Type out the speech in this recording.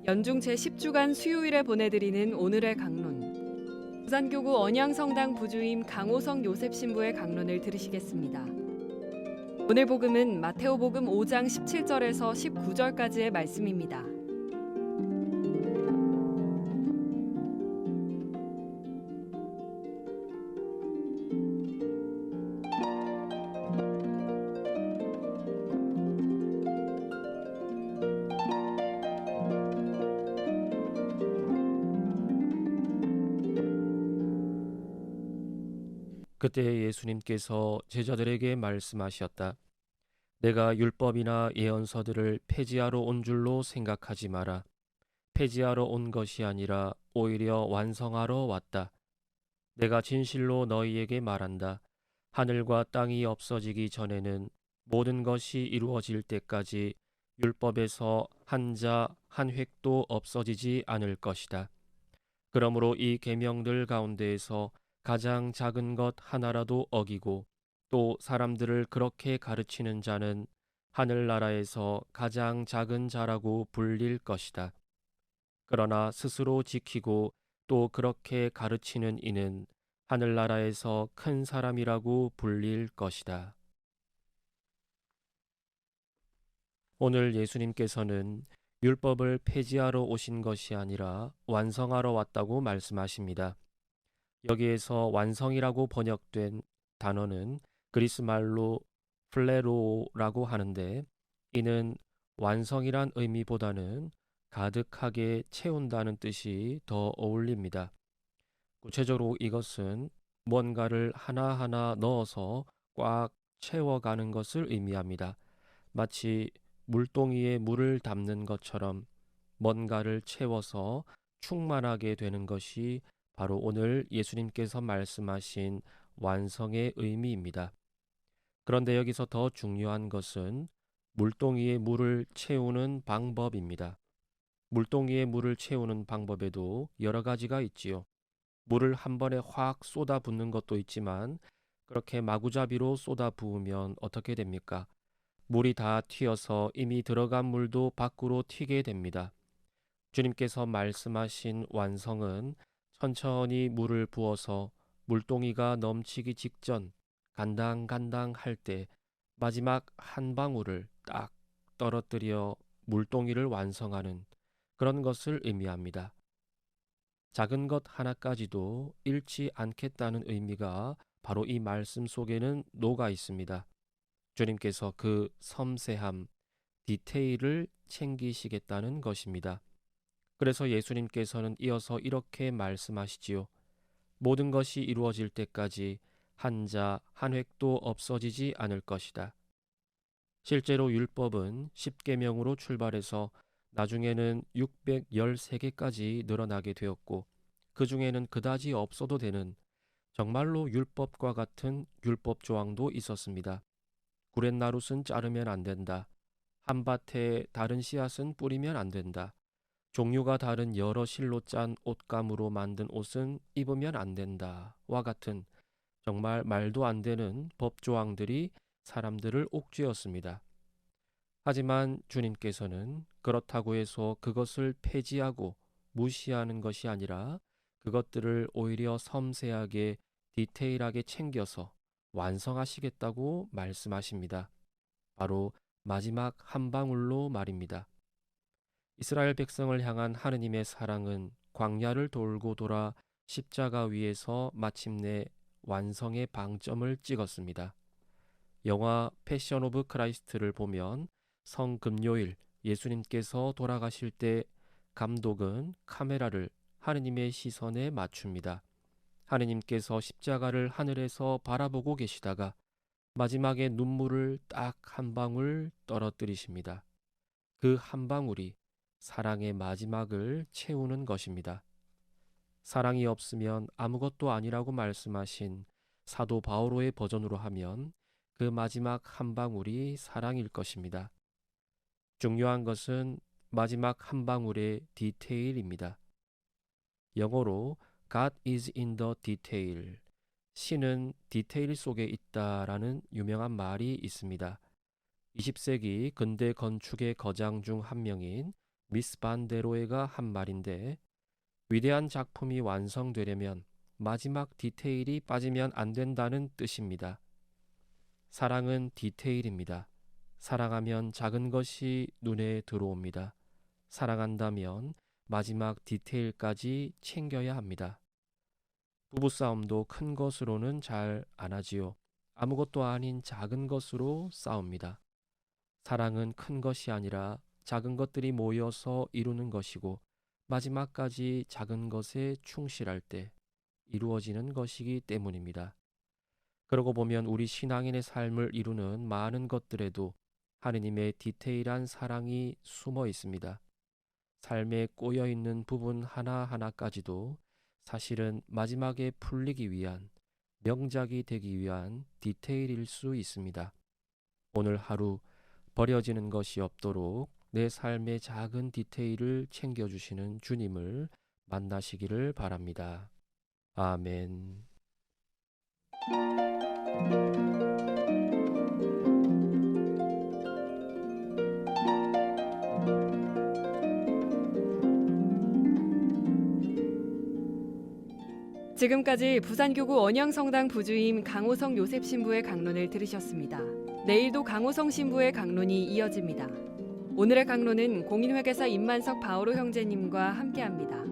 연중 제10주간 수요일에 보내드리는 오늘의 강론. 부산교구 언양성당 부주임 강호성 요셉 신부의 강론을 들으시겠습니다. 오늘 복음은 마테오복음 5장 17절에서 19절까지의 말씀입니다. 그때 예수님께서 제자들에게 말씀하셨다. 내가 율법이나 예언서들을 폐지하러 온 줄로 생각하지 마라. 폐지하러 온 것이 아니라 오히려 완성하러 왔다. 내가 진실로 너희에게 말한다. 하늘과 땅이 없어지기 전에는 모든 것이 이루어질 때까지 율법에서 한 자 한 획도 없어지지 않을 것이다. 그러므로 이 계명들 가운데에서 가장 작은 것 하나라도 어기고 또 사람들을 그렇게 가르치는 자는 하늘나라에서 가장 작은 자라고 불릴 것이다. 그러나 스스로 지키고 또 그렇게 가르치는 이는 하늘나라에서 큰 사람이라고 불릴 것이다. 오늘 예수님께서는 율법을 폐지하러 오신 것이 아니라 완성하러 왔다고 말씀하십니다. 여기에서 완성이라고 번역된 단어는 그리스 말로 플레로라고 하는데, 이는 완성이란 의미보다는 가득하게 채운다는 뜻이 더 어울립니다. 구체적으로 이것은 뭔가를 하나하나 넣어서 꽉 채워가는 것을 의미합니다. 마치 물동이에 물을 담는 것처럼 뭔가를 채워서 충만하게 되는 것이 바로 오늘 예수님께서 말씀하신 완성의 의미입니다. 그런데 여기서 더 중요한 것은 물동이에 물을 채우는 방법입니다. 물동이에 물을 채우는 방법에도 여러 가지가 있지요. 물을 한 번에 확 쏟아 붓는 것도 있지만 그렇게 마구잡이로 쏟아 부으면 어떻게 됩니까? 물이 다 튀어서 이미 들어간 물도 밖으로 튀게 됩니다. 주님께서 말씀하신 완성은 천천히 물을 부어서 물동이가 넘치기 직전 간당간당 할 때 마지막 한 방울을 딱 떨어뜨려 물동이를 완성하는 그런 것을 의미합니다. 작은 것 하나까지도 잃지 않겠다는 의미가 바로 이 말씀 속에는 녹아 있습니다. 주님께서 그 섬세함, 디테일을 챙기시겠다는 것입니다. 그래서 예수님께서는 이어서 이렇게 말씀하시지요. 모든 것이 이루어질 때까지 한 자 한 획도 없어지지 않을 것이다. 실제로 율법은 10계명으로 출발해서 나중에는 613개까지 늘어나게 되었고, 그 중에는 그다지 없어도 되는 정말로 율법과 같은 율법 조항도 있었습니다. 구렛나룻은 자르면 안 된다. 한 밭에 다른 씨앗은 뿌리면 안 된다. 종류가 다른 여러 실로 짠 옷감으로 만든 옷은 입으면 안 된다. 와 같은 정말 말도 안 되는 법조항들이 사람들을 옥죄었습니다. 하지만 주님께서는 그렇다고 해서 그것을 폐지하고 무시하는 것이 아니라 그것들을 오히려 섬세하게 디테일하게 챙겨서 완성하시겠다고 말씀하십니다. 바로 마지막 한 방울로 말입니다. 이스라엘 백성을 향한 하느님의 사랑은 광야를 돌고 돌아 십자가 위에서 마침내 완성의 방점을 찍었습니다. 영화 패션 오브 크라이스트를 보면 성금요일 예수님께서 돌아가실 때 감독은 카메라를 하느님의 시선에 맞춥니다. 하느님께서 십자가를 하늘에서 바라보고 계시다가 마지막에 눈물을 딱 한 방울 떨어뜨리십니다. 그 한 방울이 사랑의 마지막을 채우는 것입니다. 사랑이 없으면 아무것도 아니라고 말씀하신 사도 바오로의 버전으로 하면 그 마지막 한 방울이 사랑일 것입니다. 중요한 것은 마지막 한 방울의 디테일입니다. 영어로 God is in the detail. 신은 디테일 속에 있다라는 유명한 말이 있습니다. 20세기 근대 건축의 거장 중 한 명인 미스 반데로에가 한 말인데, 위대한 작품이 완성되려면 마지막 디테일이 빠지면 안 된다는 뜻입니다. 사랑은 디테일입니다. 사랑하면 작은 것이 눈에 들어옵니다. 사랑한다면 마지막 디테일까지 챙겨야 합니다. 부부싸움도 큰 것으로는 잘 안 하지요. 아무것도 아닌 작은 것으로 싸웁니다. 사랑은 큰 것이 아니라 작은 것들이 모여서 이루는 것이고, 마지막까지 작은 것에 충실할 때 이루어지는 것이기 때문입니다. 그러고 보면 우리 신앙인의 삶을 이루는 많은 것들에도 하느님의 디테일한 사랑이 숨어 있습니다. 삶에 꼬여 있는 부분 하나하나까지도 사실은 마지막에 풀리기 위한, 명작이 되기 위한 디테일일 수 있습니다. 오늘 하루 버려지는 것이 없도록 내 삶의 작은 디테일을 챙겨주시는 주님을 만나시기를 바랍니다. 아멘. 지금까지 부산교구 언양성당 부주임 강호성 요셉 신부의 강론을 들으셨습니다. 내일도 강호성 신부의 강론이 이어집니다. 오늘의 강론은 공인회계사 임만석 바오로 형제님과 함께합니다.